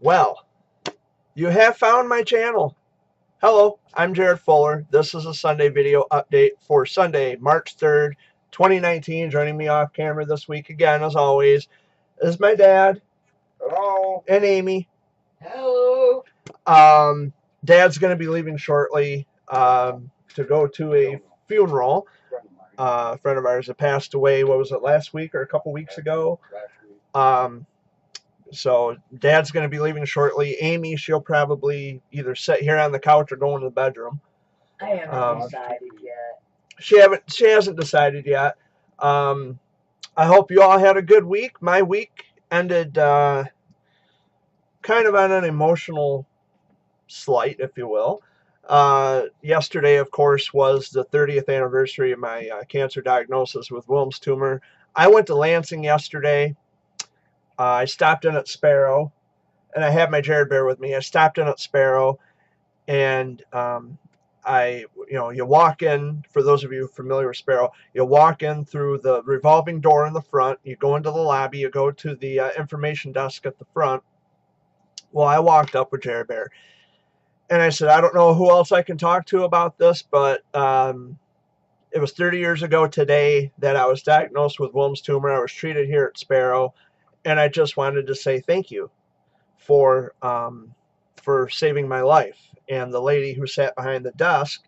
Well, you have found my channel. Hello, I'm Jared Fuller. This is a Sunday video update for Sunday, March 3rd, 2019. Joining me off camera this week again, as always, is my dad. Hello. And Amy. Hello. Dad's going to be leaving shortly to go to a funeral. A friend of ours that passed away, what was it, last week or a couple weeks ago? So Dad's going to be leaving shortly. Amy, she'll probably either sit here on the couch or go into the bedroom. I haven't decided yet. She hasn't decided yet. I hope you all had a good week. My week ended kind of on an emotional slight, if you will. Yesterday, of course, was the 30th anniversary of my cancer diagnosis with Wilms tumor. I went to Lansing yesterday. I stopped in at Sparrow, and I had my Jared Bear with me. I stopped in at Sparrow, and you walk in, for those of you familiar with Sparrow, you walk in through the revolving door in the front, you go into the lobby, you go to the information desk at the front. Well, I walked up with Jared Bear, and I said, I don't know who else I can talk to about this, but it was 30 years ago today that I was diagnosed with Wilms tumor. I was treated here at Sparrow, and I just wanted to say thank you for saving my life. And the lady who sat behind the desk,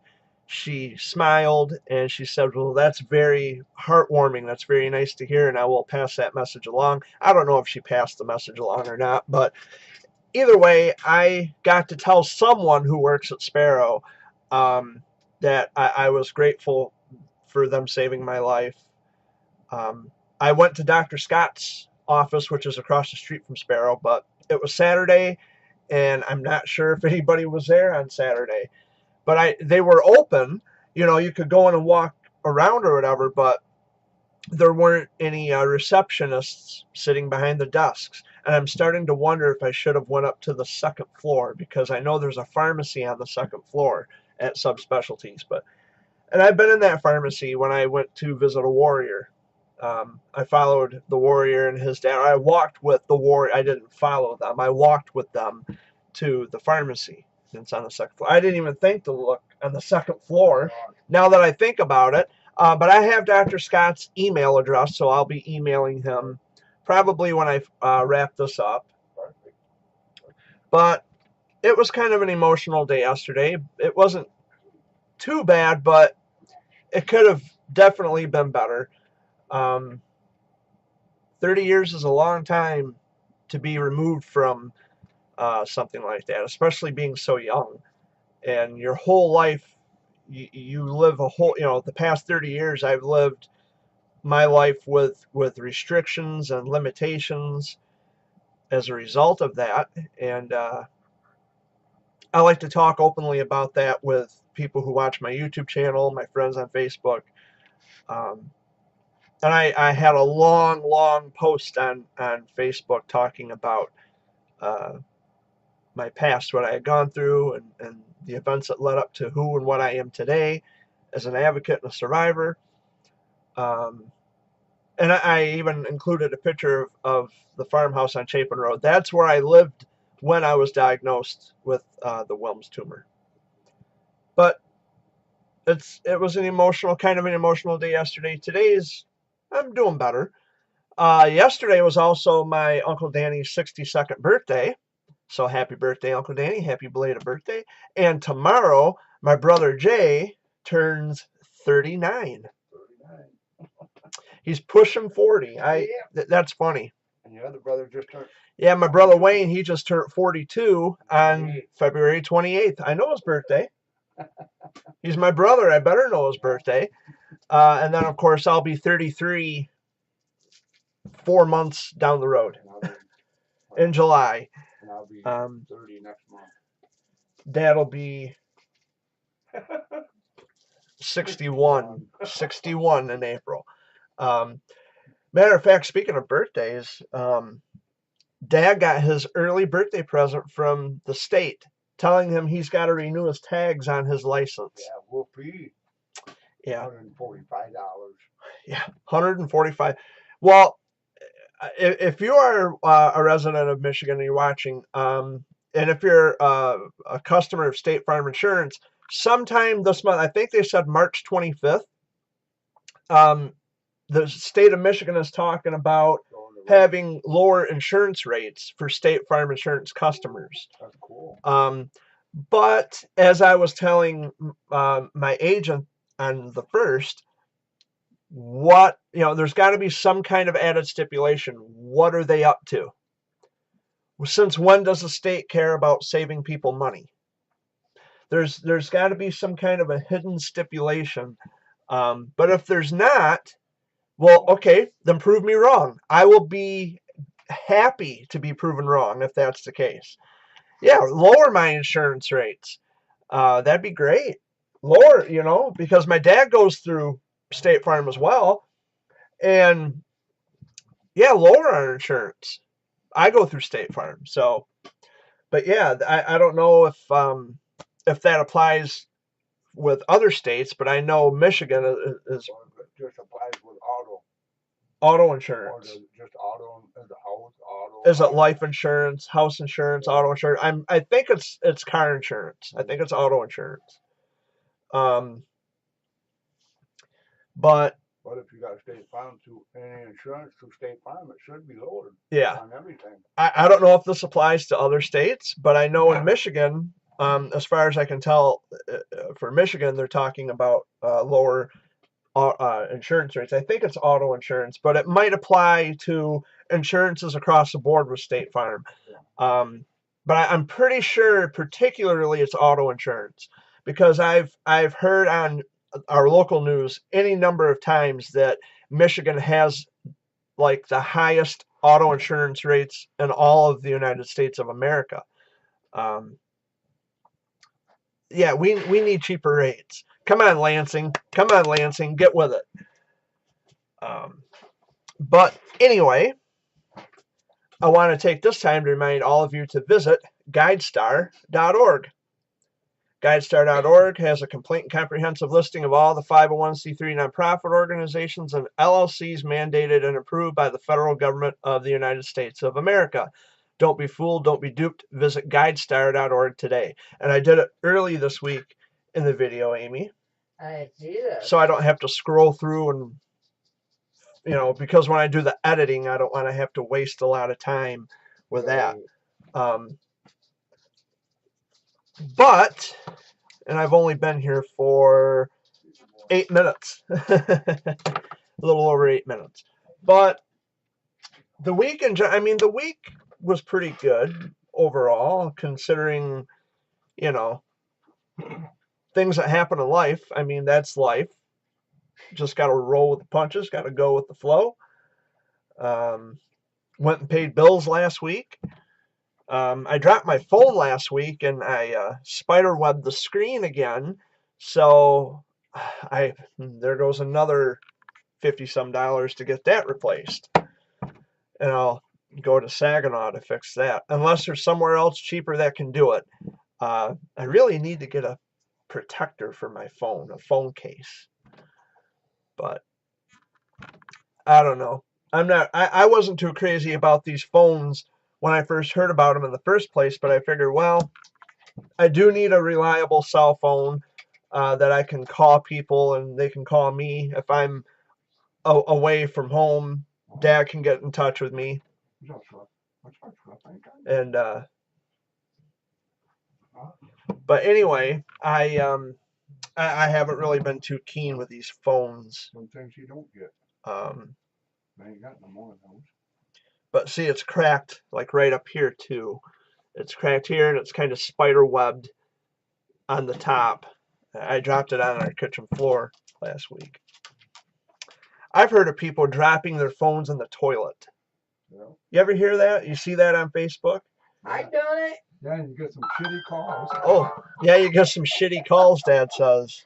she smiled and she said, well, that's very heartwarming. That's very nice to hear, and I will pass that message along. I don't know if she passed the message along or not, but either way, I got to tell someone who works at Sparrow that I was grateful for them saving my life. I went to Dr. Scott's office, which is across the street from Sparrow, but it was Saturday, and I'm not sure if anybody was there on Saturday. But they were open. You could go in and walk around or whatever, but there weren't any receptionists sitting behind the desks. And I'm starting to wonder if I should have went up to the second floor, because I know there's a pharmacy on the second floor at Subspecialties. And I've been in that pharmacy when I went to visit a warrior. I followed the warrior and his dad. I walked with the warrior. I didn't follow them. I walked with them to the pharmacy. It's on the second floor. I didn't even think to look on the second floor, now that I think about it. But I have Dr. Scott's email address, so I'll be emailing him probably when I wrap this up. But it was kind of an emotional day yesterday. It wasn't too bad, but it could have definitely been better. 30 years is a long time to be removed from something like that, especially being so young. And your whole life, you live a whole, the past 30 years, I've lived my life with restrictions and limitations as a result of that. And I like to talk openly about that with people who watch my YouTube channel, my friends on Facebook. And I had a long post on Facebook talking about my past, what I had gone through, and the events that led up to who and what I am today as an advocate and a survivor. And I even included a picture of the farmhouse on Chapin Road. That's where I lived when I was diagnosed with the Wilms tumor. But it was kind of an emotional day yesterday. I'm doing better. Yesterday was also my Uncle Danny's 62nd birthday. So happy birthday, Uncle Danny. Happy belated birthday. And tomorrow, my brother Jay turns 39. He's pushing 40. That's funny. And your other brother just turned. Yeah, my brother Wayne, he just turned 42 on February 28th. I know his birthday. He's my brother. I better know his birthday. And then, of course, I'll be 33 4 months down the road in July. And I'll be 30 next month. Dad'll be 61 in April. Matter of fact, speaking of birthdays, Dad got his early birthday present from the state, telling him he's got to renew his tags on his license. Yeah, whoopee. Yeah. $145. Yeah, $145. Well, if you are a resident of Michigan and you're watching, and if you're a customer of State Farm Insurance, sometime this month, I think they said March 25th, the state of Michigan is talking about having lower insurance rates for State Farm Insurance customers. That's cool. But as I was telling my agent on the first, there's got to be some kind of added stipulation. What are they up to? Since when does the state care about saving people money? There's got to be some kind of a hidden stipulation. But if there's not, well, okay, then prove me wrong. I will be happy to be proven wrong if that's the case. Yeah, lower my insurance rates. That'd be great. Lower, because my dad goes through State Farm as well. And yeah, lower our insurance. I go through State Farm. So, but yeah, I don't know if that applies with other states, but I know Michigan is just applies with auto insurance. Or just auto as a house, auto. Is it life insurance, house insurance, auto insurance? I think it's car insurance. I think it's auto insurance. But if you got State Farm through any insurance through State Farm, it should be lowered. Yeah. On everything. I don't know if this applies to other states, but I know in Michigan, as far as I can tell, for Michigan, they're talking about lower insurance rates. I think it's auto insurance, but it might apply to insurances across the board with State Farm. But I'm pretty sure, particularly, it's auto insurance because I've heard on our local news any number of times that Michigan has like the highest auto insurance rates in all of the United States of America. Yeah, we need cheaper rates. Come on, Lansing. Get with it. But anyway, I want to take this time to remind all of you to visit GuideStar.org. GuideStar.org has a complete and comprehensive listing of all the 501c3 nonprofit organizations and LLCs mandated and approved by the federal government of the United States of America. Don't be fooled. Don't be duped. Visit GuideStar.org today. And I did it early this week in the video, Amy. I see that. So I don't have to scroll through and, because when I do the editing, I don't want to have to waste a lot of time with that. But, and I've only been here for 8 minutes, a little over 8 minutes. But the week the week was pretty good overall, considering, things that happen in life. I mean, that's life. Just got to roll with the punches, got to go with the flow. Went and paid bills last week. I dropped my phone last week and I spiderwebbed the screen again. So there goes another $50-some to get that replaced. And I'll go to Saginaw to fix that. Unless there's somewhere else cheaper that can do it. I really need to get a protector for my phone, a phone case. But I don't know. I wasn't too crazy about these phones when I first heard about them in the first place, but I figured, well, I do need a reliable cell phone that I can call people and they can call me if I'm away from home. Dad can get in touch with me. And but anyway, I haven't really been too keen with these phones. Some things you don't get. I ain't got no more of those. But see, it's cracked like right up here too. It's cracked here and it's kind of spider webbed on the top. I dropped it on our kitchen floor last week. I've heard of people dropping their phones in the toilet. Yeah. You ever hear that? You see that on Facebook? I done it. Yeah, you get some shitty calls. Oh, yeah, you get some shitty calls, Dad says.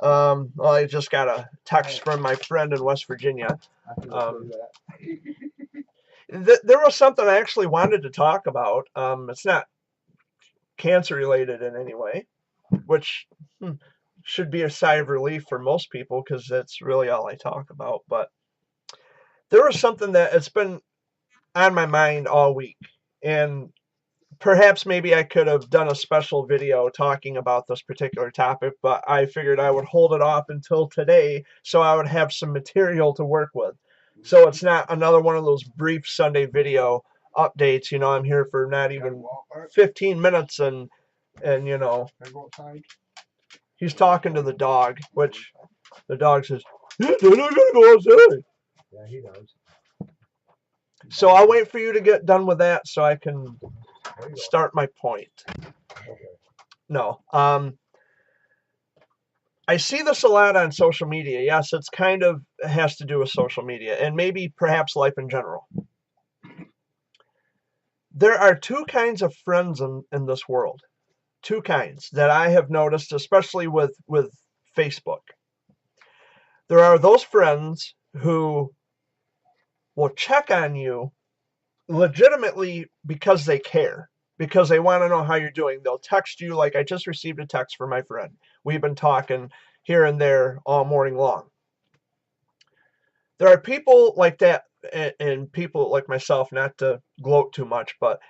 Well, I just got a text from my friend in West Virginia. There was something I actually wanted to talk about. It's not cancer related in any way, which should be a sigh of relief for most people because that's really all I talk about. But there was something that it's been on my mind all week, and perhaps maybe I could have done a special video talking about this particular topic, but I figured I would hold it off until today so I would have some material to work with. So it's not another one of those brief Sunday video updates. You know, I'm here for not Gotta even walk out, 15 minutes, and you know, gotta go outside. he's talking to the dog, which the dog says, "Yeah, Dad, I gotta go outside." Yeah, he does. So I'll wait for you to get done with that so I can There you go. start my point. Okay. No. I see this a lot on social media. Yes, it's kind of has to do with social media and maybe perhaps life in general. There are two kinds of friends in this world. Two kinds that I have noticed, especially with Facebook. There are those friends who will check on you legitimately because they care, because they want to know how you're doing. They'll text you like, I just received a text from my friend. We've been talking here and there all morning long. There are people like that, and people like myself, not to gloat too much, but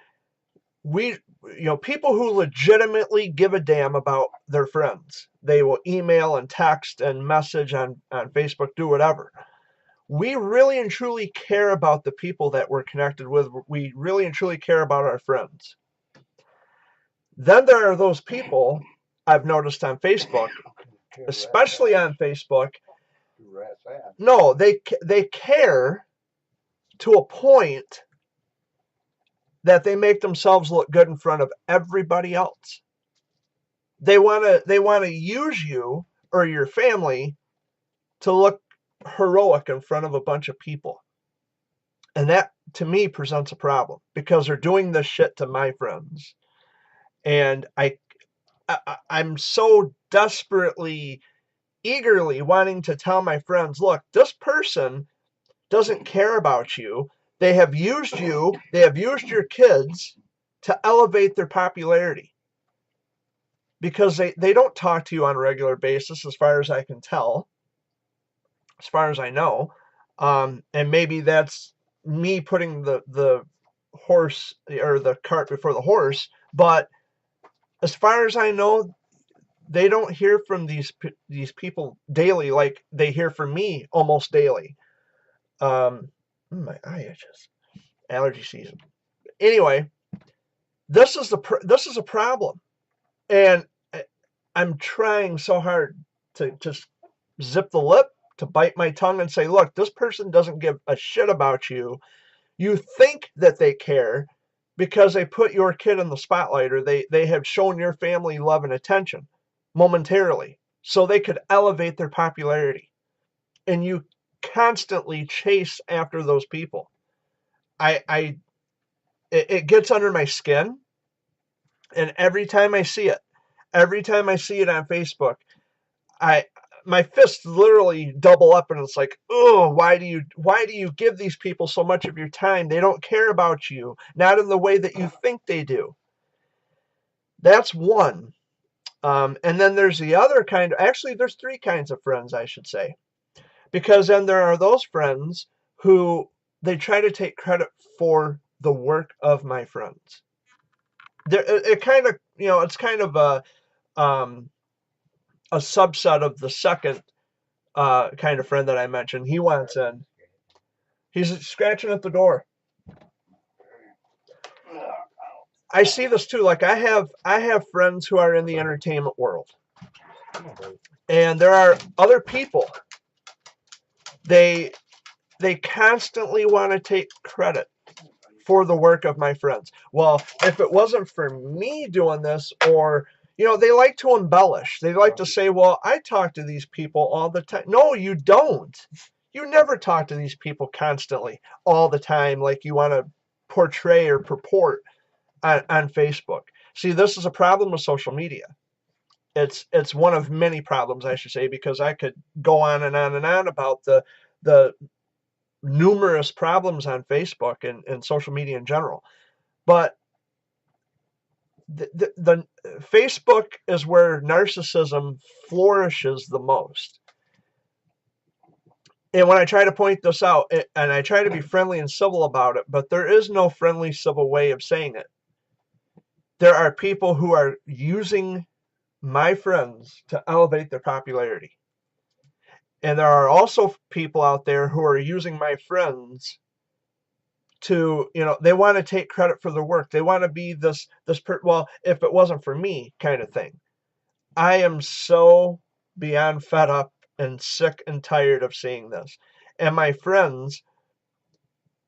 people who legitimately give a damn about their friends. They will email and text and message on Facebook, do whatever. We really and truly care about the people that we're connected with. We really and truly care about our friends. Then there are those people I've noticed on Facebook, especially on Facebook. No, they care to a point that they make themselves look good in front of everybody else. They want to use you or your family to look heroic in front of a bunch of people. And that, to me, presents a problem because they're doing this shit to my friends. And I'm so desperately, eagerly wanting to tell my friends, look, this person doesn't care about you. They have used you, they have used your kids to elevate their popularity. Because they don't talk to you on a regular basis, as far as I can tell, as far as I know. And maybe that's me putting the horse or the cart before the horse. But as far as I know, they don't hear from these people daily like they hear from me almost daily. My eye itches. Allergy season. Anyway, this is a problem, and I'm trying so hard to just zip the lip, to bite my tongue and say, look, this person doesn't give a shit about you. You think that they care because they put your kid in the spotlight, or they have shown your family love and attention momentarily so they could elevate their popularity. And you constantly chase after those people. It gets under my skin, and every time I see it on Facebook, my fists literally double up, and it's like, oh, why do you give these people so much of your time? They don't care about you, not in the way that you think they do. That's one. And then there's the other kind. Actually, there's three kinds of friends, I should say, because then there are those friends who they try to take credit for the work of my friends. It kind of, it's kind of a subset of the second kind of friend that I mentioned. He wants in. He's scratching at the door. I see this too. Like I have friends who are in the entertainment world, and there are other people. They constantly want to take credit for the work of my friends. Well, if it wasn't for me doing this, or they like to embellish. They like to say, well, I talk to these people all the time. No, you don't. You never talk to these people constantly, all the time, like you want to portray or purport on Facebook. See, this is a problem with social media. It's one of many problems, I should say, because I could go on and on and on about the numerous problems on Facebook and social media in general. But the Facebook is where narcissism flourishes the most. And when I try to point this out, and I try to be friendly and civil about it, but there is no friendly, civil way of saying it. There are people who are using my friends to elevate their popularity. And there are also people out there who are using my friends to, they want to take credit for their work. They want to be well, if it wasn't for me kind of thing. I am so beyond fed up and sick and tired of seeing this. And my friends,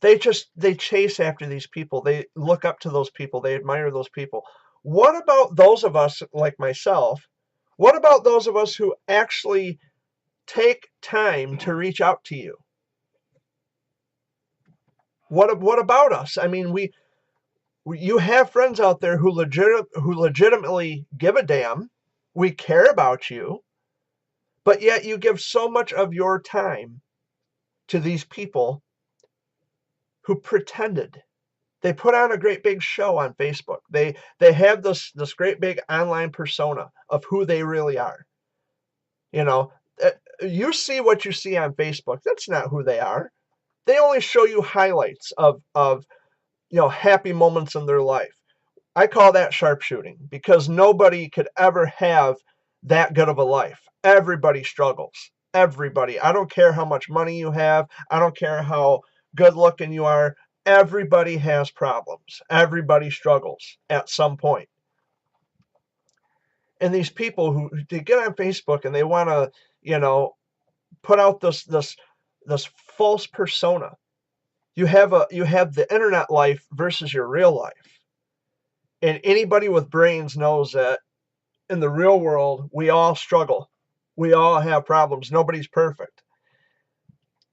they chase after these people. They look up to those people. They admire those people. What about those of us like myself? What about those of us who actually take time to reach out to you? What about us? I mean, you have friends out there who legitimately give a damn. We care about you, but yet you give so much of your time to these people who pretended. They put on a great big show on Facebook. They have this great big online persona of who they really are. You see what you see on Facebook. That's not who they are. They only show you highlights of happy moments in their life. I call that sharpshooting, because nobody could ever have that good of a life. Everybody struggles. Everybody. I don't care how much money you have. I don't care how good looking you are. Everybody has problems. Everybody struggles at some point. And these people who they get on Facebook and they want to, put out this false persona. You have the internet life versus your real life. And anybody with brains knows that in the real world, we all struggle. We all have problems. Nobody's perfect.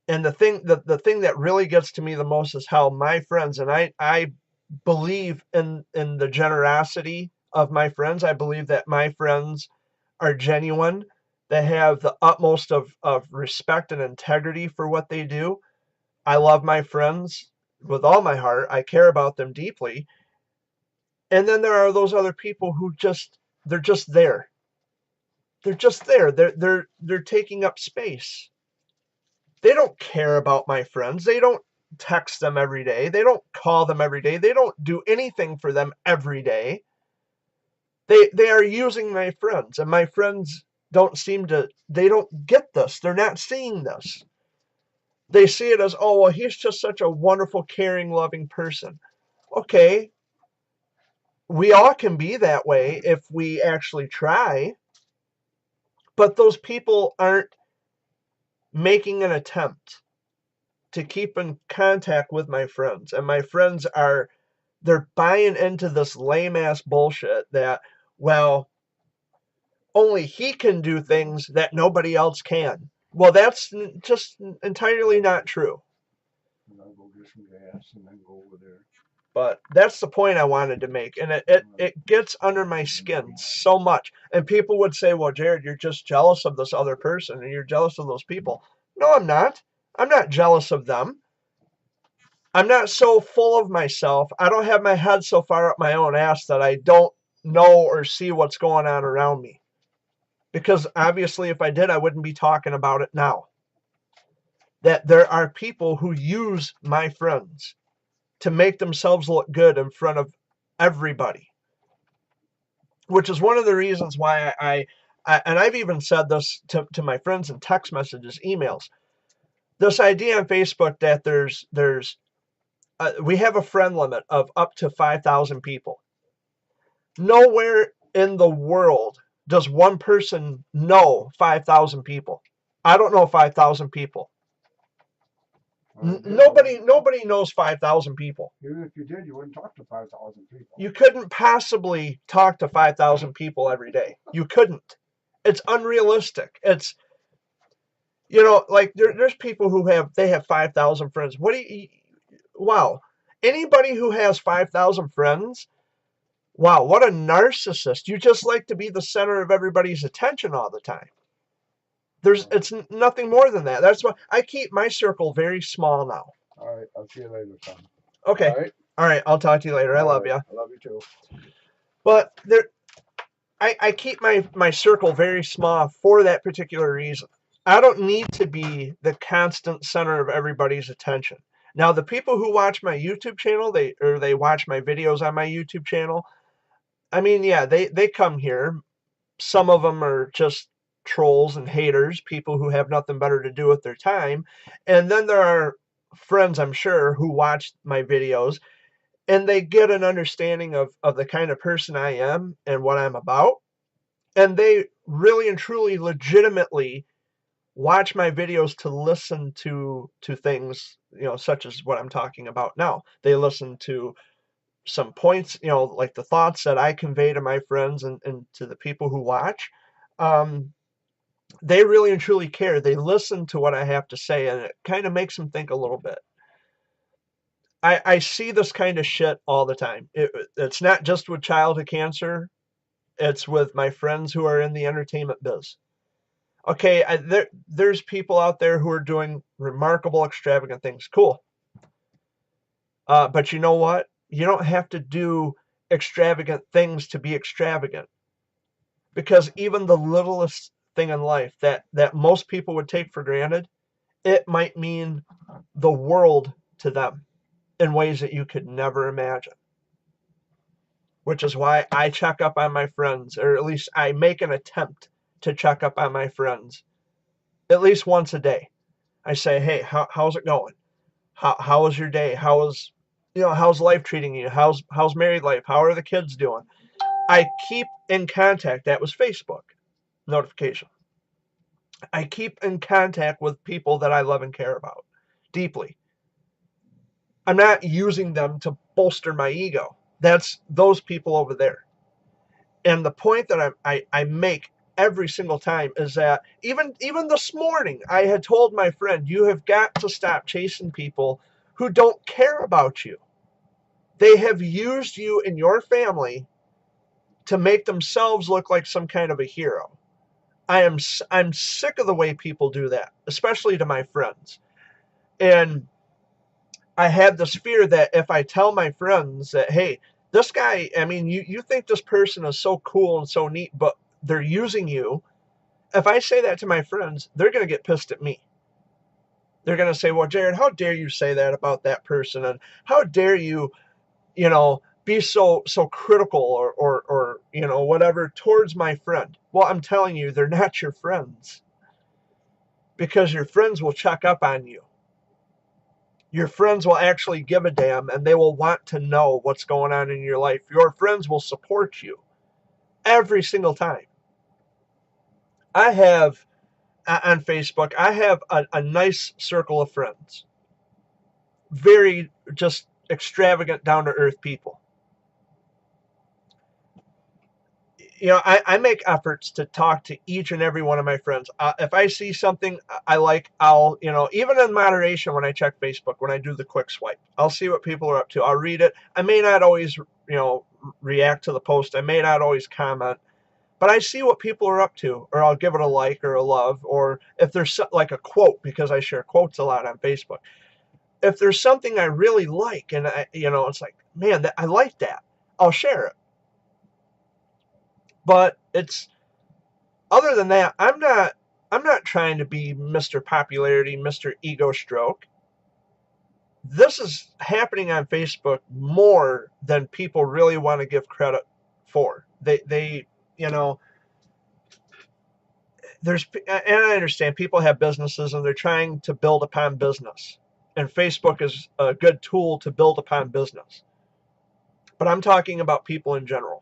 And the thing that really gets to me the most is how my friends, and I believe in the generosity of my friends. I believe that my friends are genuine. They have the utmost of respect and integrity for what they do. I love my friends with all my heart. I care about them deeply. And then there are those other people who they're just there. They're just there. They're taking up space. They don't care about my friends. They don't text them every day. They don't call them every day. They don't do anything for them every day. They are using my friends, and my friends they don't get this. They're not seeing this. They see it as, oh, well, he's just such a wonderful, caring, loving person. Okay, we all can be that way if we actually try, but those people aren't making an attempt to keep in contact with my friends. And my friends they're buying into this lame ass bullshit that, well, only he can do things that nobody else can. Well, that's just entirely not true. And I'll go get some gas and then go over there. But that's the point I wanted to make. And it gets under my skin so much. And people would say, well, Jared, you're just jealous of this other person, and you're jealous of those people. No, I'm not. I'm not jealous of them. I'm not so full of myself. I don't have my head so far up my own ass that I don't know or see what's going on around me. Because obviously, if I did, I wouldn't be talking about it now. That there are people who use my friends to make themselves look good in front of everybody. Which is one of the reasons why and I've even said this to my friends in text messages, emails. This idea on Facebook that we have a friend limit of up to 5,000 people. Nowhere in the world does one person know 5,000 people. I don't know 5,000 people. Nobody knows 5,000 people. Even if you did, you wouldn't talk to 5,000 people. You couldn't possibly talk to 5,000 people every day. You couldn't. It's unrealistic. It's, like there's people who have 5,000 friends. Wow. Anybody who has 5,000 friends, wow, what a narcissist. You just like to be the center of everybody's attention all the time. It's nothing more than that. That's why I keep my circle very small now. All right, I'll see you later, son. Okay. All right, I'll talk to you later. I love you. I love you too. But I keep my circle very small for that particular reason. I don't need to be the constant center of everybody's attention. Now, the people who watch my YouTube channel, they watch my videos on my YouTube channel. I mean, yeah, they come here. Some of them are just trolls and haters, people who have nothing better to do with their time. And then there are friends, I'm sure, who watch my videos and they get an understanding of the kind of person I am and what I'm about. And they really and truly legitimately watch my videos to listen to things, such as what I'm talking about now. They listen to some points, like the thoughts that I convey to my friends and to the people who watch. Um, they really and truly care. They listen to what I have to say, and it kind of makes them think a little bit. I see this kind of shit all the time. It's not just with childhood cancer. It's with my friends who are in the entertainment biz. Okay, there's people out there who are doing remarkable, extravagant things. Cool. But you know what? You don't have to do extravagant things to be extravagant. Because even the littlest thing in life that most people would take for granted, it might mean the world to them in ways that you could never imagine. Which is why I check up on my friends, or at least I make an attempt to check up on my friends at least once a day. I say, hey, how's it going? How was your day? How's life treating you? How's married life? How are the kids doing? I keep in contact. That was Facebook notification. I keep in contact with people that I love and care about deeply. I'm not using them to bolster my ego. That's those people over there. And the point that I make every single time is that even this morning, I had told my friend, you have got to stop chasing people who don't care about you. They have used you and your family to make themselves look like some kind of a hero. I'm sick of the way people do that, especially to my friends. And I had this fear that if I tell my friends that, hey, this guy, I mean, you think this person is so cool and so neat, but they're using you. If I say that to my friends, they're going to get pissed at me. They're going to say, well, Jared, how dare you say that about that person? And how dare you, be so critical or whatever towards my friend. Well, I'm telling you, they're not your friends, because your friends will check up on you. Your friends will actually give a damn, and they will want to know what's going on in your life. Your friends will support you every single time. I have, on Facebook, I have a nice circle of friends. Very just extravagant, down-to-earth people. I make efforts to talk to each and every one of my friends. If I see something I like, I'll, even in moderation, when I check Facebook, when I do the quick swipe, I'll see what people are up to. I'll read it. I may not always, react to the post. I may not always comment, but I see what people are up to, or I'll give it a like or a love, or if there's like a quote, because I share quotes a lot on Facebook. If there's something I really like, and it's like, man, I like that, I'll share it. But it's, other than that, I'm not trying to be Mr. Popularity, Mr. Ego Stroke. This is happening on Facebook more than people really want to give credit for. They there's, and I understand people have businesses and they're trying to build upon business. And Facebook is a good tool to build upon business. But I'm talking about people in general.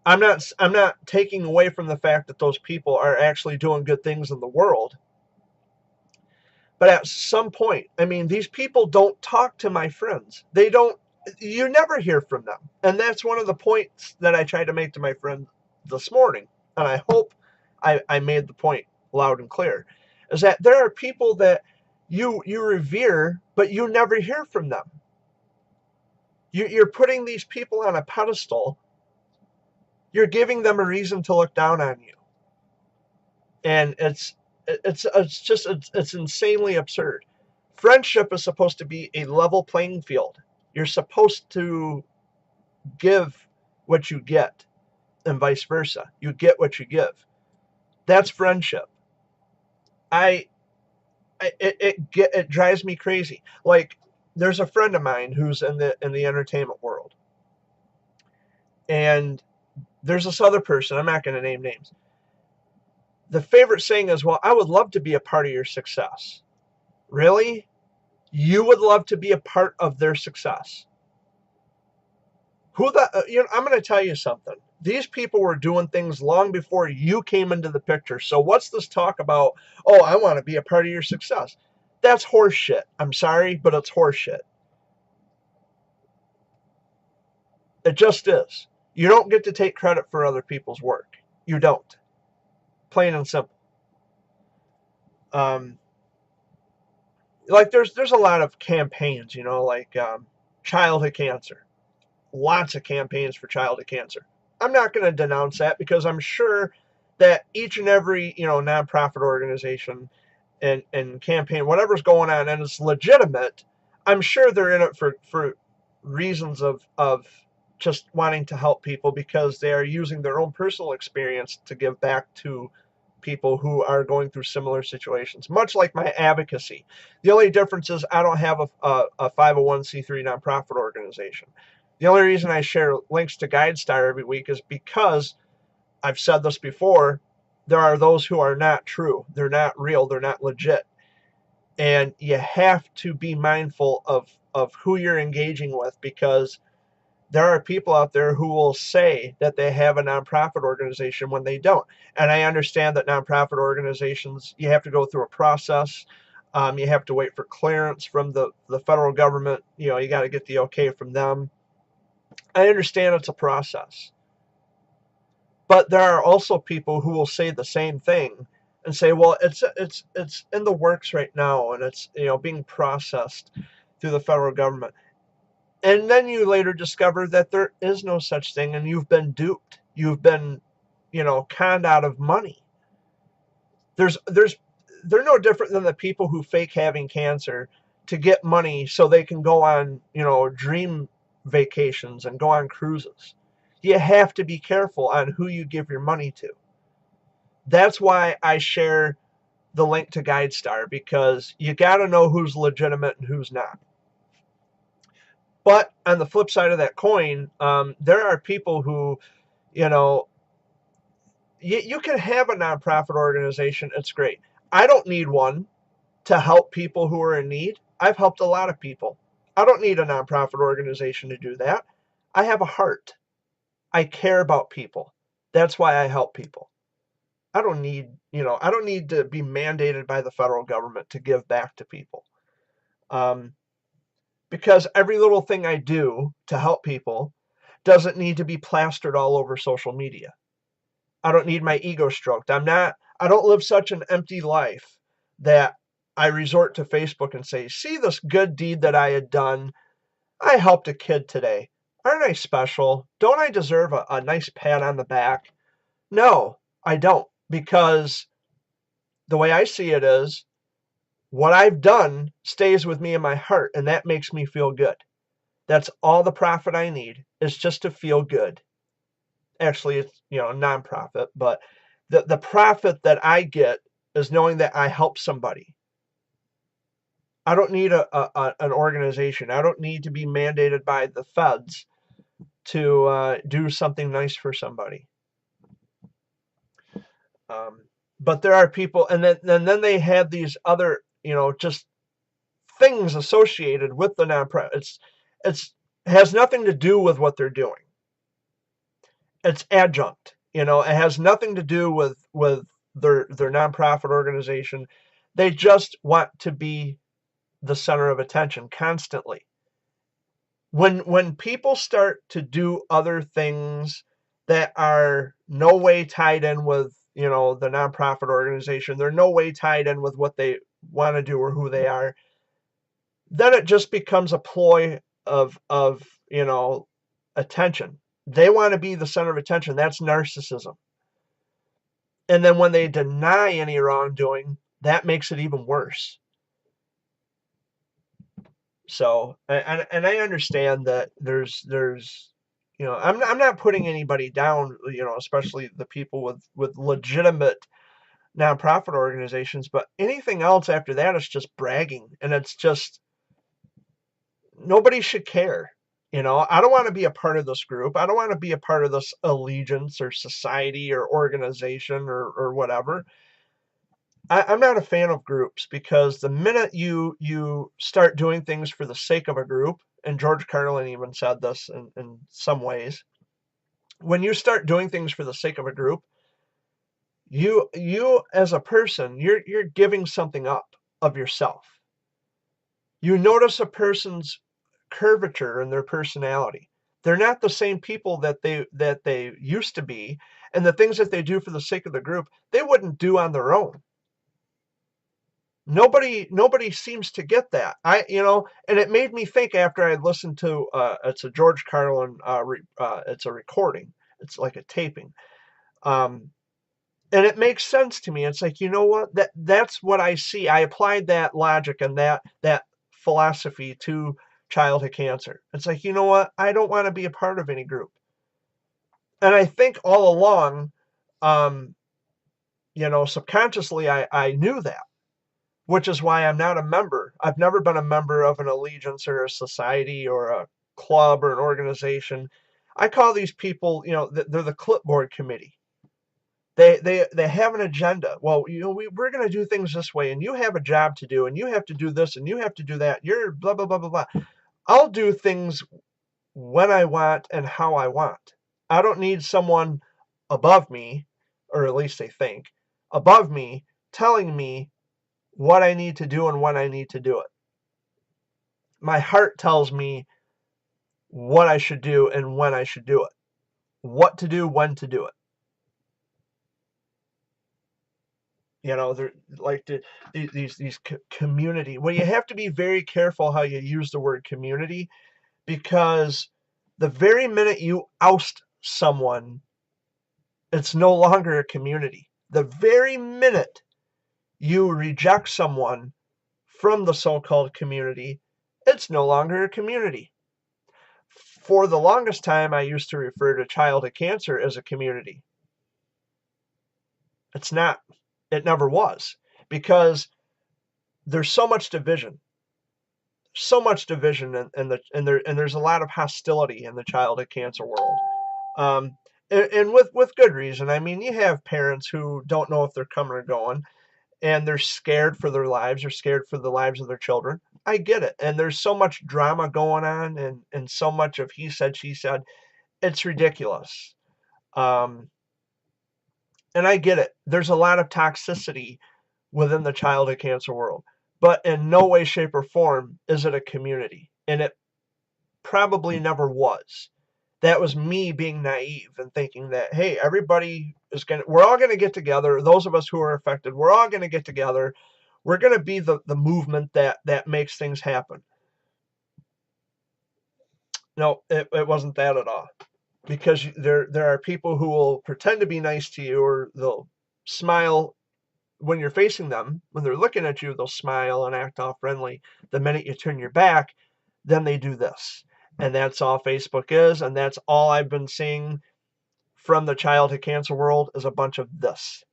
I'm not taking away from the fact that those people are actually doing good things in the world. But at some point, I mean, these people don't talk to my friends. You never hear from them. And that's one of the points that I tried to make to my friend this morning. And I hope I made the point loud and clear, is that there are people that you revere, but you never hear from them. You're putting these people on a pedestal. You're giving them a reason to look down on you. And it's insanely absurd. Friendship is supposed to be a level playing field. You're supposed to give what you get, and vice versa. You get what you give. That's friendship. it drives me crazy. Like, there's a friend of mine who's in the entertainment world, and there's this other person. I'm not going to name names. The favorite saying is, "Well, I would love to be a part of your success." Really? You would love to be a part of their success? I'm going to tell you something. These people were doing things long before you came into the picture. So what's this talk about, oh, I want to be a part of your success? That's horseshit. I'm sorry, but it's horseshit. It just is. You don't get to take credit for other people's work. You don't. Plain and simple. Like there's a lot of campaigns, like childhood cancer. Lots of campaigns for childhood cancer. I'm not going to denounce that because I'm sure that each and every nonprofit organization and campaign, whatever's going on, and it's legitimate, I'm sure they're in it for reasons of just wanting to help people because they are using their own personal experience to give back to people who are going through similar situations, much like my advocacy. The only difference is I don't have a 501c3 nonprofit organization. The only reason I share links to GuideStar every week is because I've said this before, there are those who are not true. They're not real. They're not legit. And you have to be mindful of who you're engaging with because there are people out there who will say that they have a nonprofit organization when they don't. And I understand that nonprofit organizations, you have to go through a process. You have to wait for clearance from the federal government. You got to get the okay from them. I understand it's a process. But there are also people who will say the same thing and say, well, it's in the works right now and it's being processed through the federal government. And then you later discover that there is no such thing and you've been duped. You've been, conned out of money. They're no different than the people who fake having cancer to get money so they can go on, dream vacations and go on cruises. You have to be careful on who you give your money to. That's why I share the link to GuideStar, because you got to know who's legitimate and who's not. But on the flip side of that coin, there are people who, you can have a nonprofit organization. It's great. I don't need one to help people who are in need. I've helped a lot of people. I don't need a nonprofit organization to do that. I have a heart. I care about people. That's why I help people. I don't need to be mandated by the federal government to give back to people. Because every little thing I do to help people doesn't need to be plastered all over social media. I don't need my ego stroked. I don't live such an empty life that I resort to Facebook and say, see this good deed that I had done. I helped a kid today. Aren't I special? Don't I deserve a nice pat on the back? No, I don't. Because the way I see it is, what I've done stays with me in my heart, and that makes me feel good. That's all the profit I need, is just to feel good. Actually, it's nonprofit, but the profit that I get is knowing that I help somebody. I don't need an organization. I don't need to be mandated by the feds to do something nice for somebody. But there are people, and then they have these other, just things associated with the nonprofit. It has nothing to do with what they're doing. It's adjunct. It has nothing to do with their nonprofit organization. They just want to be the center of attention constantly. When people start to do other things that are no way tied in with the nonprofit organization, they're no way tied in with what they want to do or who they are, then it just becomes a ploy of attention. They want to be the center of attention. That's narcissism. And then when they deny any wrongdoing, that makes it even worse. So, and I understand that there's I'm not putting anybody down, especially the people with legitimate nonprofit organizations, but anything else after that is just bragging, and it's just nobody should care. You know, I don't want to be a part of this group. I don't want to be a part of this allegiance or society or organization or whatever. I'm not a fan of groups, because the minute you start doing things for the sake of a group, and George Carlin even said this in some ways, when you start doing things for the sake of a group, you as a person, you're giving something up of yourself. You notice a person's curvature in their personality. They're not the same people that they used to be, and the things that they do for the sake of the group, they wouldn't do on their own. Nobody seems to get that. And it made me think after I listened to it's a George Carlin it's a recording. It's like a taping. And it makes sense to me. It's like, you know what? That's what I see. I applied that logic and that philosophy to childhood cancer. It's like, you know what? I don't want to be a part of any group. And I think all along, subconsciously I knew that, which is why I'm not a member. I've never been a member of an allegiance or a society or a club or an organization. I call these people, they're the clipboard committee. They have an agenda. Well, we're going to do things this way, and you have a job to do, and you have to do this, and you have to do that. You're blah, blah, blah, blah, blah. I'll do things when I want and how I want. I don't need someone above me, or at least they think, above me, telling me what I need to do and when I need to do it. My heart tells me what I should do and when I should do it. What to do, when to do it. They're like these community. Well, you have to be very careful how you use the word community, because the very minute you oust someone, it's no longer a community. The very minute you reject someone from the so-called community, it's no longer a community. For the longest time, I used to refer to childhood cancer as a community. It's not. It never was, because there's so much division. And there's a lot of hostility in the childhood cancer world. And with good reason. I mean, you have parents who don't know if they're coming or going, and they're scared for their lives, or scared for the lives of their children. I get it. And there's so much drama going on, and so much of he said, she said. It's ridiculous. And I get it. There's a lot of toxicity within the childhood cancer world, but in no way, shape, or form is it a community. And it probably never was. That was me being naive and thinking that, hey, we're all going to get together. Those of us who are affected, we're all going to get together. We're going to be the movement that makes things happen. No, it wasn't that at all. Because there are people who will pretend to be nice to you, or they'll smile when you're facing them. When they're looking at you, they'll smile and act all friendly. The minute you turn your back, then they do this. And that's all Facebook is, and that's all I've been seeing from the childhood cancer world, is a bunch of this.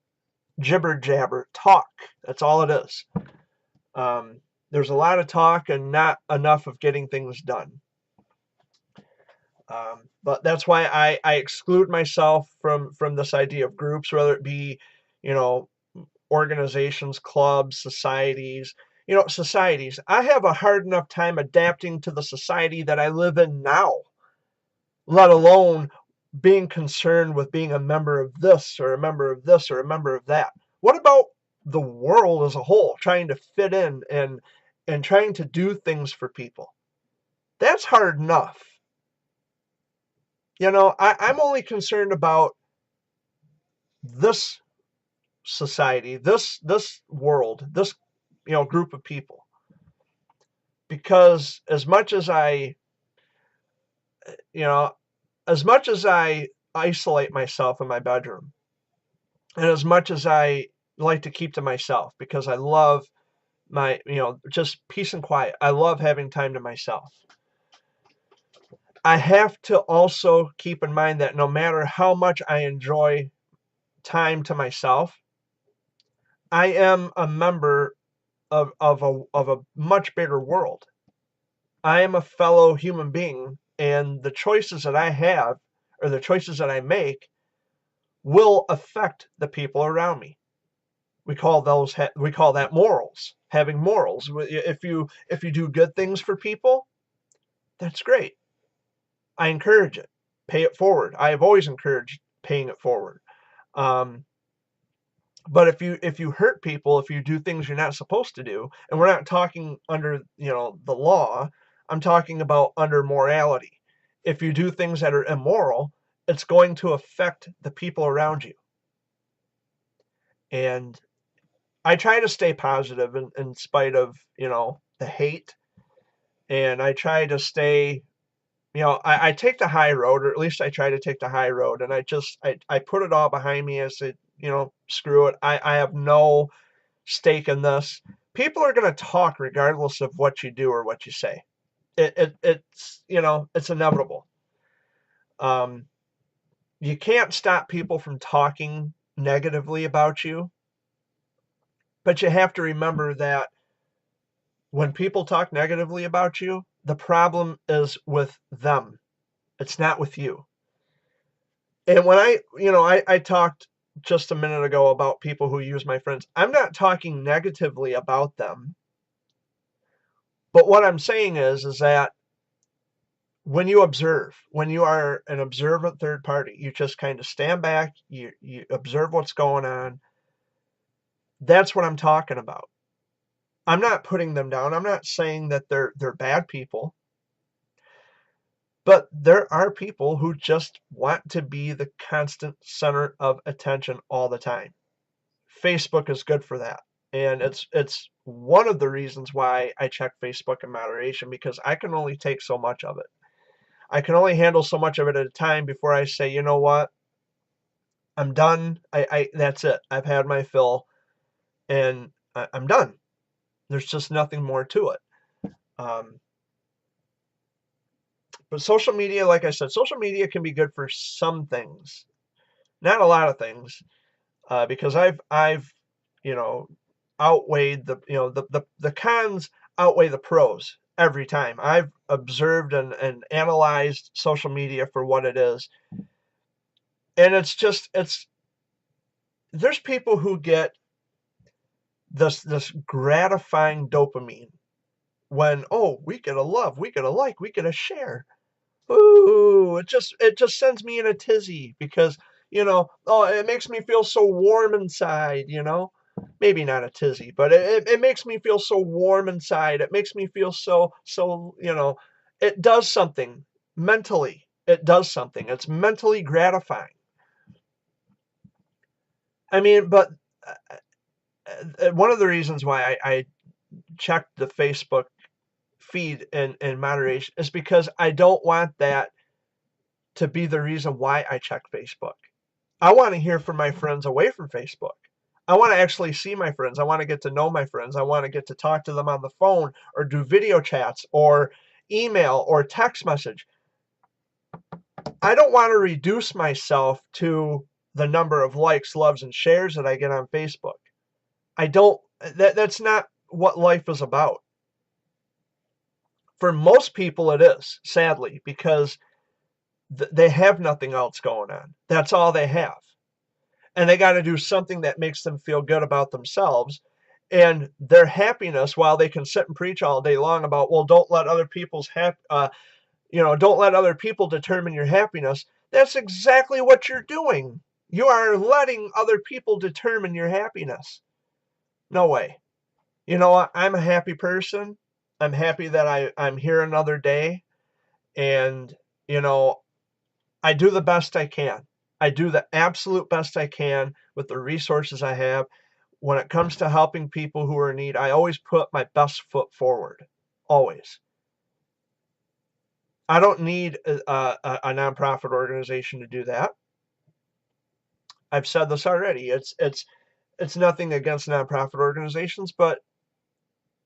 Jibber jabber, talk. That's all it is. There's a lot of talk and not enough of getting things done. But that's why I exclude myself from this idea of groups, whether it be, organizations, clubs, societies. Societies. I have a hard enough time adapting to the society that I live in now, let alone being concerned with being a member of this or a member of this or a member of that. What about the world as a whole, trying to fit in and trying to do things for people? That's hard enough. I'm only concerned about this society, this world, this group of people. Because as much as I isolate myself in my bedroom, and as much as I like to keep to myself, because I love my, just peace and quiet. I love having time to myself. I have to also keep in mind that no matter how much I enjoy time to myself, I am a member of a much bigger world. I am a fellow human being, and the choices that I have, or the choices that I make, will affect the people around me. We call that morals. Having morals. If you do good things for people, that's great. I encourage it. Pay it forward. I have always encouraged paying it forward. But if you hurt people, if you do things you're not supposed to do, and we're not talking under the law, I'm talking about under morality. If you do things that are immoral, it's going to affect the people around you. And I try to stay positive in spite of the hate, and I try to stay. I take the high road, or at least I try to take the high road, and I put it all behind me. I said, screw it. I have no stake in this. People are going to talk regardless of what you do or what you say. It's inevitable. You can't stop people from talking negatively about you, but you have to remember that when people talk negatively about you, the problem is with them. It's not with you. And when I talked just a minute ago about people who use my friends, I'm not talking negatively about them. But what I'm saying is that when you observe, when you are an observant third party, you just kind of stand back, you observe what's going on. That's what I'm talking about. I'm not putting them down. I'm not saying that they're bad people. But there are people who just want to be the constant center of attention all the time. Facebook is good for that. And it's one of the reasons why I check Facebook in moderation, because I can only take so much of it. I can only handle so much of it at a time before I say, you know what? I'm done. That's it. I've had my fill, and I'm done. There's just nothing more to it. But social media, like I said, social media can be good for some things, not a lot of things, because I've outweighed the cons outweigh the pros every time. I've observed and analyzed social media for what it is, and there's people who get this gratifying dopamine when, oh, we get a love, we get a like, we get a share. Ooh, it just sends me in a tizzy, because oh, it makes me feel so warm inside. Maybe not a tizzy, but it makes me feel so warm inside. It makes me feel so it does something mentally. It does something. It's mentally gratifying. I mean, but one of the reasons why I checked the Facebook feed in moderation is because I don't want that to be the reason why I check Facebook. I want to hear from my friends away from Facebook. I want to actually see my friends. I want to get to know my friends. I want to get to talk to them on the phone, or do video chats, or email, or text message. I don't want to reduce myself to the number of likes, loves, and shares that I get on Facebook. That's not what life is about. For most people it is, sadly, because they have nothing else going on. That's all they have. And they got to do something that makes them feel good about themselves. And their happiness, while they can sit and preach all day long about, well, don't let other don't let other people determine your happiness. That's exactly what you're doing. You are letting other people determine your happiness. No way. You know what? I'm a happy person. I'm happy that I'm here another day. And, I do the best I can. I do the absolute best I can with the resources I have. When it comes to helping people who are in need, I always put my best foot forward. Always. I don't need a nonprofit organization to do that. I've said this already. It's nothing against nonprofit organizations, but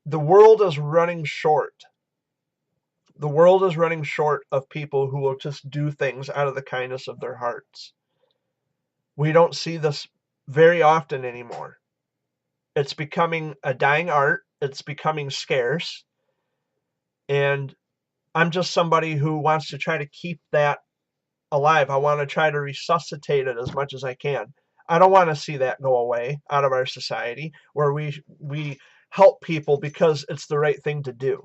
the world is running short. The world is running short of people who will just do things out of the kindness of their hearts. We don't see this very often anymore. It's becoming a dying art. It's becoming scarce. And I'm just somebody who wants to try to keep that alive. I want to try to resuscitate it as much as I can. I don't want to see that go away out of our society where we help people because it's the right thing to do.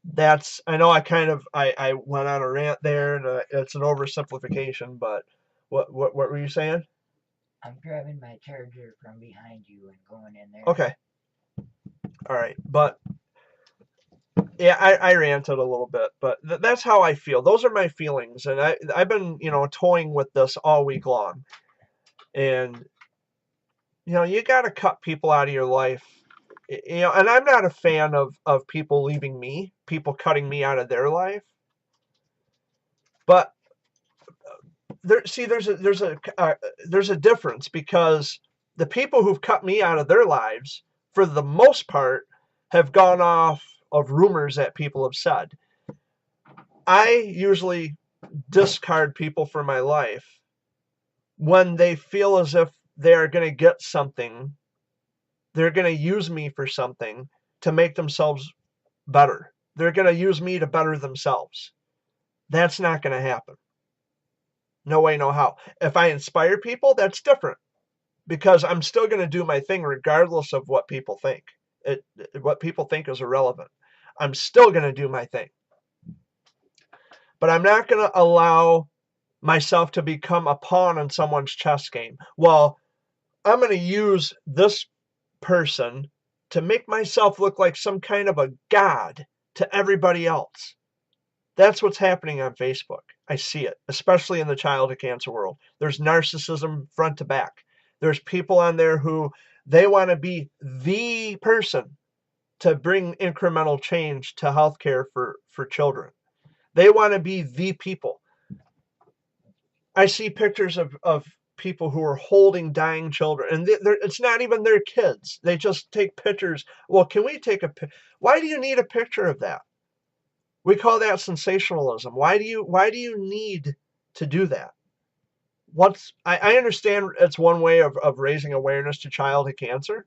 That's, I know I went on a rant there, and it's an oversimplification, but what were you saying? I'm grabbing my charger from behind you and going in there. Okay. All right. But yeah, I ranted a little bit, but that's how I feel. Those are my feelings, and I've been, toying with this all week long. And you got to cut people out of your life. And I'm not a fan of people leaving me, people cutting me out of their life. But there's a difference, because the people who've cut me out of their lives, for the most part, have gone off of rumors that people have said. I usually discard people from my life when they feel as if they're going to get something. They're going to use me for something to make themselves better. They're going to use me to better themselves. That's not going to happen. No way, no how. If I inspire people, that's different, because I'm still going to do my thing regardless of what people think. What people think is irrelevant. I'm still going to do my thing. But I'm not going to allow myself to become a pawn in someone's chess game. Well, I'm going to use this person to make myself look like some kind of a god to everybody else. That's what's happening on Facebook. I see it, especially in the childhood cancer world. There's narcissism front to back. There's people on there who they want to be the person to bring incremental change to healthcare for children. They want to be the people. I see pictures of people who are holding dying children, and it's not even their kids. They just take pictures. Well, can we take a picture? Why do you need a picture of that? We call that sensationalism. Why do you need to do that? I understand it's one way of raising awareness to childhood cancer.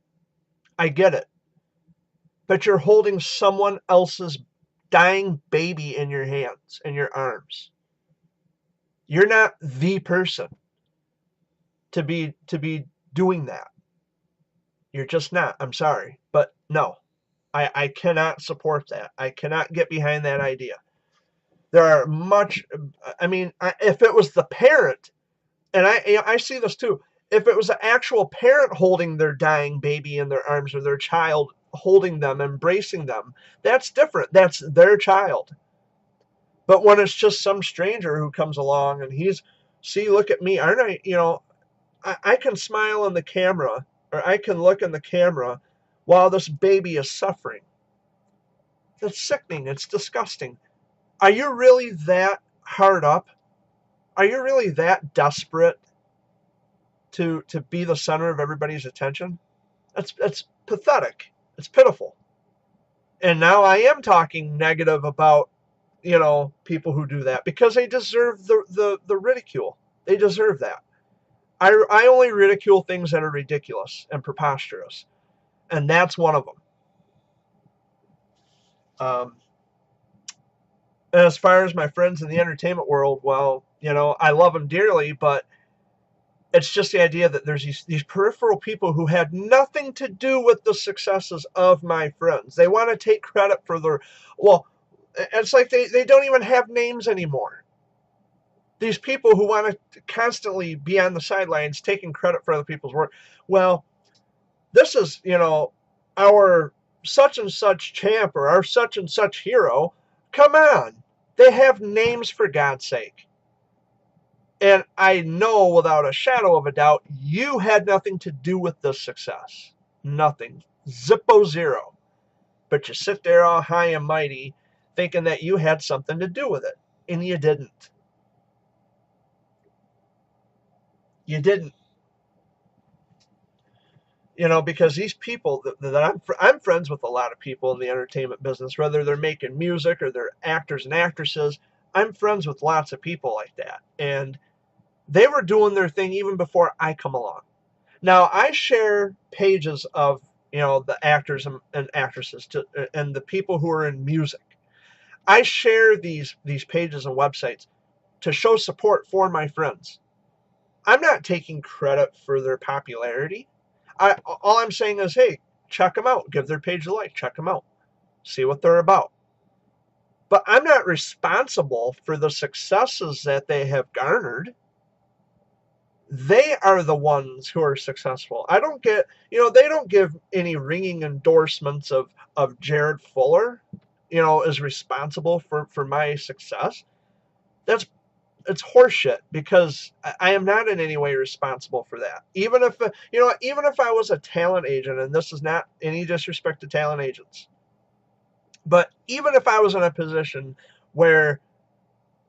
I get it. But you're holding someone else's dying baby in your hands, in your arms. You're not the person to be doing that. You're just not. I'm sorry. But no. I cannot support that. I cannot get behind that idea. There are if it was the parent, and I see this too, if it was an actual parent holding their dying baby in their arms, or their child holding them, embracing them, that's different. That's their child. But when it's just some stranger who comes along and look at me, aren't I can smile in the camera, or I can look in the camera while this baby is suffering. That's sickening. It's disgusting. Are you really that hard up? Are you really that desperate to be the center of everybody's attention? That's pathetic. It's pitiful. And now I am talking negative about people who do that, because they deserve the ridicule. They deserve that. I only ridicule things that are ridiculous and preposterous, and that's one of them. And as far as my friends in the entertainment world, well, I love them dearly, but it's just the idea that there's these peripheral people who had nothing to do with the successes of my friends. They want to take credit for it's like they don't even have names anymore. These people who want to constantly be on the sidelines taking credit for other people's work. Well, this is, our such and such champ, or our such and such hero. Come on. They have names, for God's sake. And I know without a shadow of a doubt, you had nothing to do with this success. Nothing. Zippo zero. But you sit there all high and mighty thinking that you had something to do with it. And you didn't. You didn't. Because these people that I'm friends with a lot of people in the entertainment business, whether they're making music or they're actors and actresses. I'm friends with lots of people like that. And they were doing their thing even before I come along. Now, I share pages of, the actors and actresses and the people who are in music. I share these pages and websites to show support for my friends. I'm not taking credit for their popularity. All I'm saying is, hey, check them out. Give their page a like. Check them out. See what they're about. But I'm not responsible for the successes that they have garnered. They are the ones who are successful. I don't get, they don't give any ringing endorsements of Jared Fuller, is responsible for my success. It's horseshit, because I am not in any way responsible for that. Even if, even if I was a talent agent, and this is not any disrespect to talent agents, but even if I was in a position where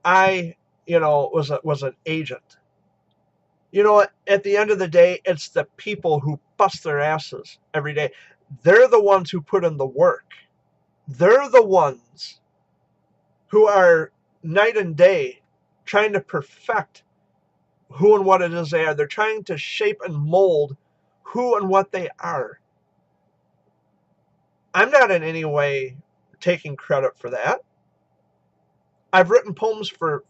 I, was an agent, at the end of the day, it's the people who bust their asses every day. They're the ones who put in the work. They're the ones who are night and day trying to perfect who and what it is they are. They're trying to shape and mold who and what they are. I'm not in any way taking credit for that. I've written poems for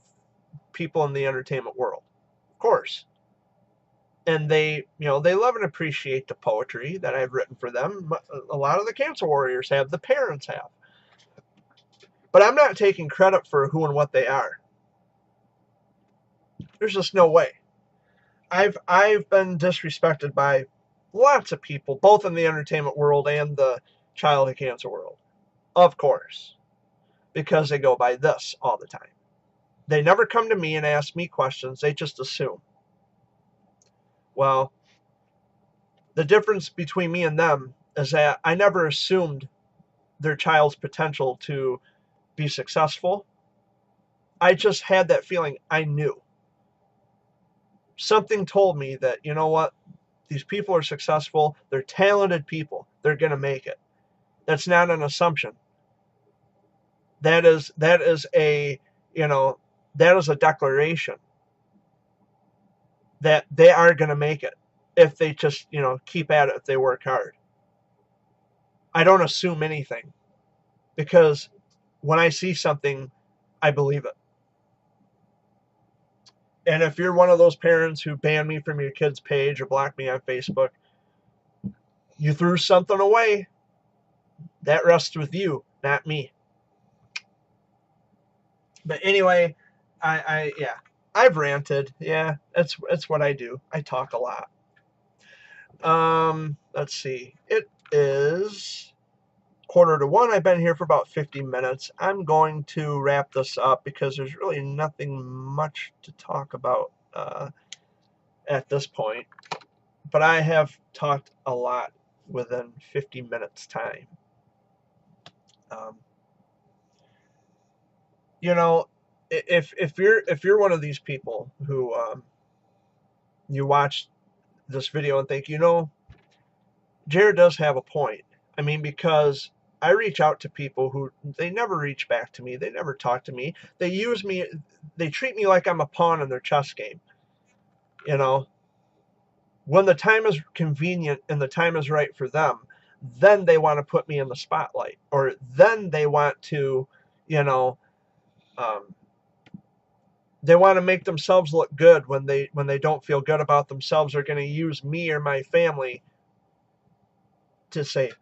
people in the entertainment world, of course. And they love and appreciate the poetry that I've written for them. A lot of the Cancer Warriors have, the parents have. But I'm not taking credit for who and what they are. There's just no way. I've been disrespected by lots of people, both in the entertainment world and the childhood cancer world, of course, because they go by this all the time. They never come to me and ask me questions. They just assume. Well, the difference between me and them is that I never assumed their child's potential to be successful. I just had that feeling. I knew. Something told me that, you know what? These people are successful. They're talented people. They're going to make it. That's not an assumption. That is a, that is a declaration that they are going to make it if they just, keep at it, if they work hard. I don't assume anything, because when I see something, I believe it. And if you're one of those parents who ban me from your kid's page or block me on Facebook, you threw something away. That rests with you, not me. But anyway, I've ranted. Yeah, it's what I do. I talk a lot. Let's see. It is 1:45. I've been here for about 50 minutes. I'm going to wrap this up because there's really nothing much to talk about at this point. But I have talked a lot within 50 minutes time. If you're one of these people who you watch this video and think, Jared does have a point. I mean, because I reach out to people who, they never reach back to me. They never talk to me. They use me. They treat me like I'm a pawn in their chess game. When the time is convenient and the time is right for them, then they want to put me in the spotlight, or then they want to, they want to make themselves look good when they don't feel good about themselves. They're going to use me or my family to say,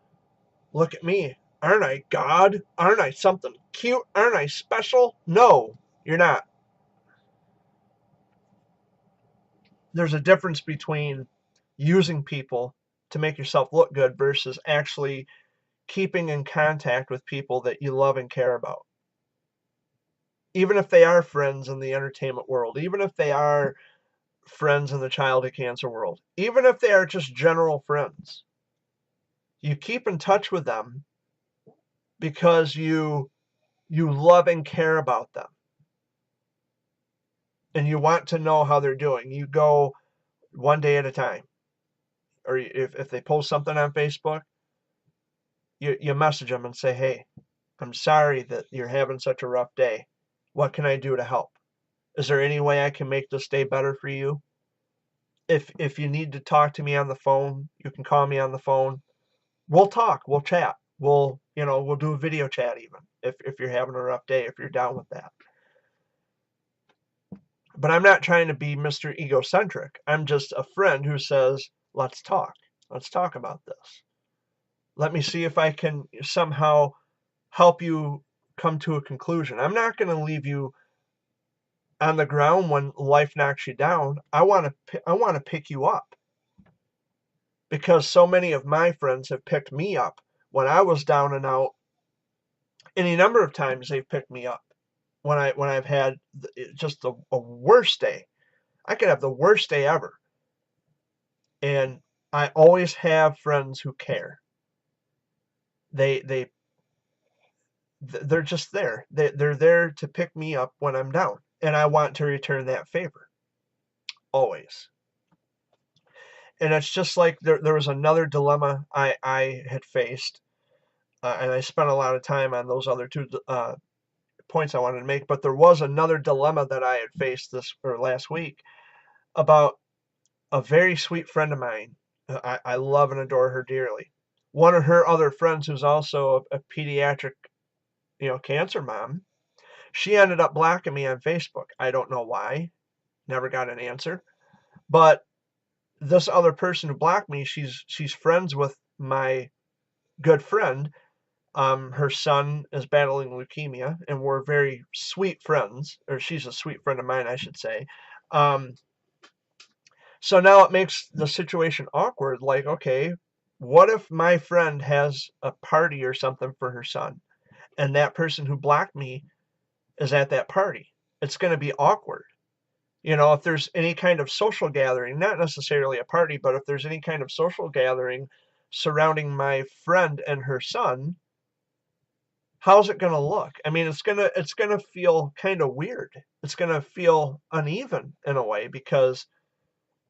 look at me. Aren't I God? Aren't I something cute? Aren't I special? No, you're not. There's a difference between using people to make yourself look good versus actually keeping in contact with people that you love and care about. Even if they are friends in the entertainment world, even if they are friends in the childhood cancer world, even if they are just general friends, you keep in touch with them because you love and care about them, and you want to know how they're doing. You go one day at a time. Or if they post something on Facebook, you message them and say, hey, I'm sorry that you're having such a rough day. What can I do to help? Is there any way I can make this day better for you? if you need to talk to me on the phone, you can call me on the phone. We'll talk, we'll chat. We'll do a video chat even if you're having a rough day, if you're down with that. But I'm not trying to be Mr. Egocentric. I'm just a friend who says, let's talk. Let's talk about this. Let me see if I can somehow help you come to a conclusion. I'm not going to leave you on the ground when life knocks you down. I want to pick you up, because so many of my friends have picked me up when I was down and out. Any number of times they've picked me up when I've had just a worst day. I could have the worst day ever, and I always have friends who care. They're just there. They're there to pick me up when I'm down, and I want to return that favor always. And it's just like there was another dilemma I had faced, and I spent a lot of time on those other two points I wanted to make. But there was another dilemma that I had faced last week about a very sweet friend of mine. I love and adore her dearly. One of her other friends, who's also a pediatric, cancer mom, she ended up blocking me on Facebook. I don't know why. Never got an answer. But this other person who blocked me, she's friends with my good friend. Her son is battling leukemia, and we're very sweet friends, or she's a sweet friend of mine, I should say. So now it makes the situation awkward. Like, okay, what if my friend has a party or something for her son, and that person who blocked me is at that party? It's going to be awkward. If there's any kind of social gathering, not necessarily a party, but if there's any kind of social gathering surrounding my friend and her son, how's it going to look? I mean, it's going to feel kind of weird. It's going to feel uneven in a way, because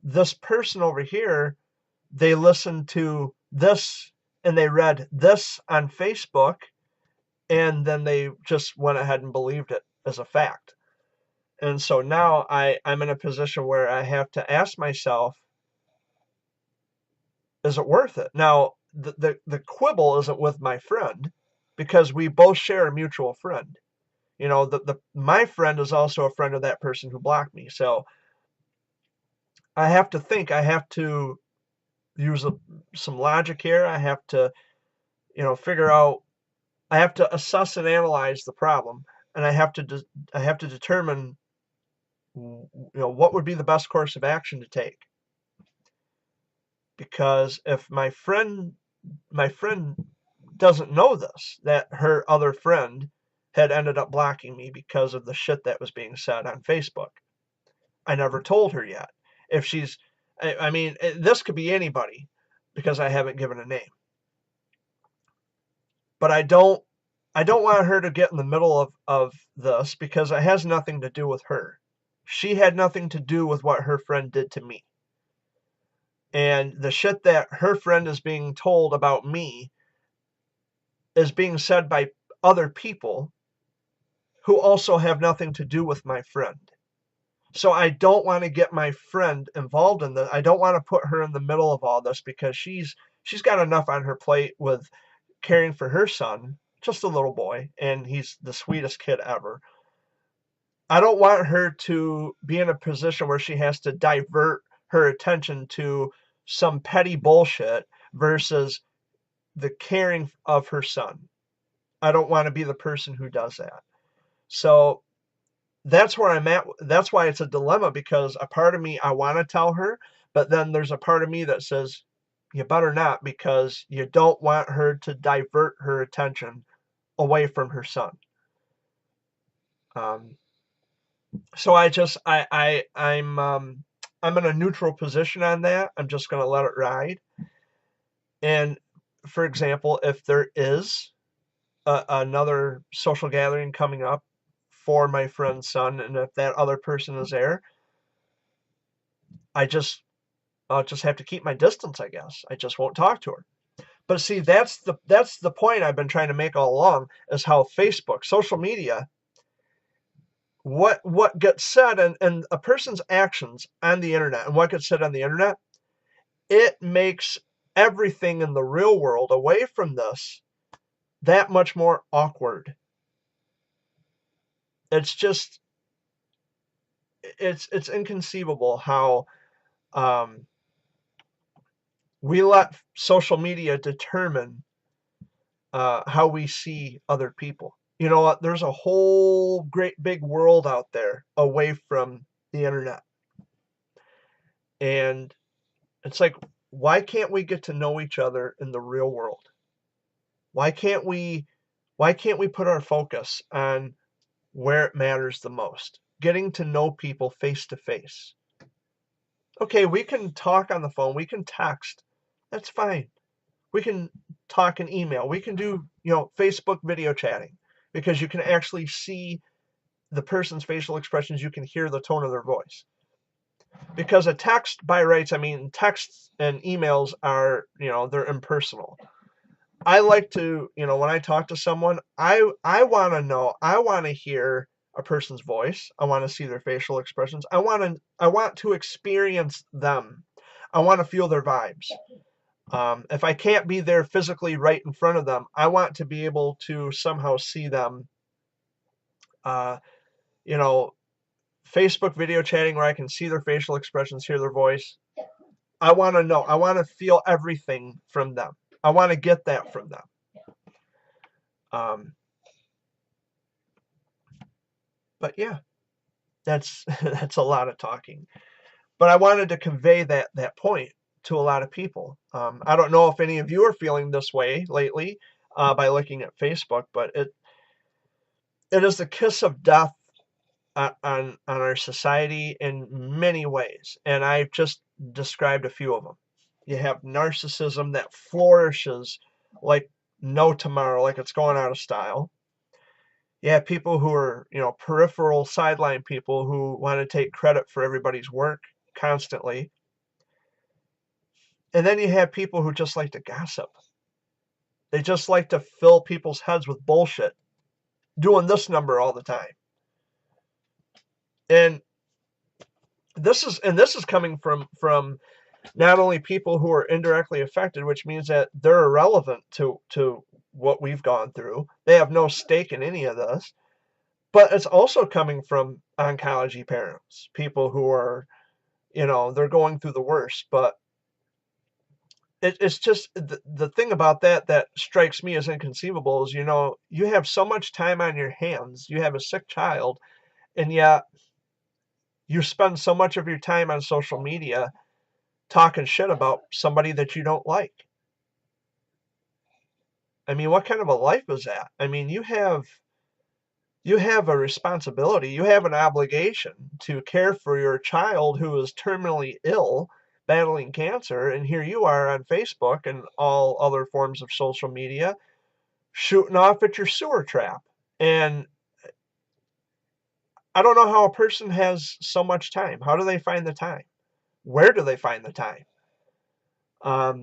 this person over here, they listened to this and they read this on Facebook, and then they just went ahead and believed it as a fact. And so now I'm in a position where I have to ask myself, is it worth it? Now, the quibble isn't with my friend, because we both share a mutual friend. My friend is also a friend of that person who blocked me. So I have to think. I have to use some logic here. I have to, figure out. I have to assess and analyze the problem, and I have to determine, what would be the best course of action to take. Because if my friend doesn't know this, that her other friend had ended up blocking me because of the shit that was being said on Facebook. I never told her yet. If she's, I mean, this could be anybody, because I haven't given a name. But I don't want her to get in the middle of this, because it has nothing to do with her. She had nothing to do with what her friend did to me. And the shit that her friend is being told about me is being said by other people who also have nothing to do with my friend. So I don't want to get my friend involved in this. I don't want to put her in the middle of all this, because she's got enough on her plate with caring for her son, just a little boy, and he's the sweetest kid ever. I don't want her to be in a position where she has to divert her attention to some petty bullshit versus the caring of her son. I don't want to be the person who does that. So that's where I'm at. That's why it's a dilemma, because a part of me, I want to tell her, but then there's a part of me that says, you better not, because you don't want her to divert her attention away from her son. So I'm in a neutral position on that. I'm just going to let it ride. And for example, if there is another social gathering coming up for my friend's son, and if that other person is there, I'll just have to keep my distance, I guess. I just won't talk to her. But see, that's the point I've been trying to make all along, is how Facebook, social media, what gets said and a person's actions on the internet and what gets said on the internet, it makes everything in the real world away from this that much more awkward. It's just it's inconceivable how we let social media determine how we see other people. You know what? There's a whole great big world out there away from the internet. And it's like, why can't we get to know each other in the real world? Why can't we put our focus on where it matters the most? Getting to know people face to face. Okay, we can talk on the phone, we can text. That's fine. We can talk and email. We can do, Facebook video chatting because you can actually see the person's facial expressions. You can hear the tone of their voice. Because a text by rights, I mean, texts and emails are, they're impersonal. I like to, when I talk to someone, I want to know, I want to hear a person's voice. I want to see their facial expressions. I want to experience them. I want to feel their vibes. If I can't be there physically right in front of them, I want to be able to somehow see them, Facebook video chatting where I can see their facial expressions, hear their voice. I want to know. I want to feel everything from them. I want to get that from them. But yeah, that's that's a lot of talking. But I wanted to convey that point to a lot of people. I don't know if any of you are feeling this way lately by looking at Facebook, but it is the kiss of death on our society in many ways, and I've just described a few of them. You have narcissism that flourishes like no tomorrow, like it's going out of style. You have people who are, peripheral sideline people who want to take credit for everybody's work constantly. And then you have people who just like to gossip. They just like to fill people's heads with bullshit, doing this number all the time. And this is coming from not only people who are indirectly affected, which means that they're irrelevant to what we've gone through. They have no stake in any of this. But it's also coming from oncology parents, people who are, they're going through the worst. But it's just the thing about that strikes me as inconceivable is, you have so much time on your hands. You have a sick child, and yet you spend so much of your time on social media talking shit about somebody that you don't like. I mean, what kind of a life is that? I mean, you have a responsibility, you have an obligation to care for your child who is terminally ill, battling cancer, and here you are on Facebook and all other forms of social media shooting off at your sewer trap. And I don't know how a person has so much time. How do they find the time? Where do they find the time? I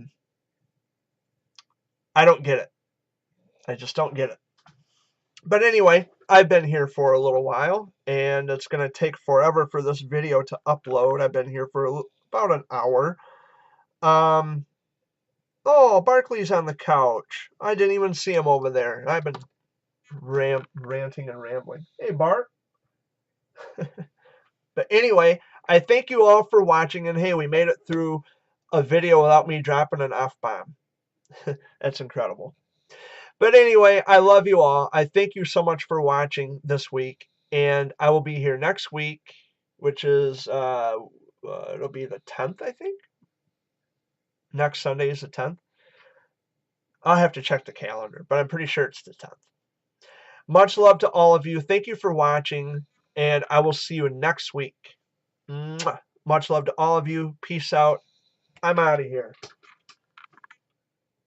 don't get it. I just don't get it. But anyway, I've been here for a little while, and it's going to take forever for this video to upload. I've been here for about an hour. Oh, Barkley's on the couch. I didn't even see him over there. I've been ranting and rambling. Hey, Bart. But anyway, I thank you all for watching, and hey, we made it through a video without me dropping an F-bomb. That's incredible. But anyway, I love you all. I thank you so much for watching this week, and I will be here next week, which is, it'll be the 10th, I think. Next Sunday is the 10th. I'll have to check the calendar, but I'm pretty sure it's the 10th. Much love to all of you. Thank you for watching, and I will see you next week. Much love to all of you. Peace out. I'm out of here.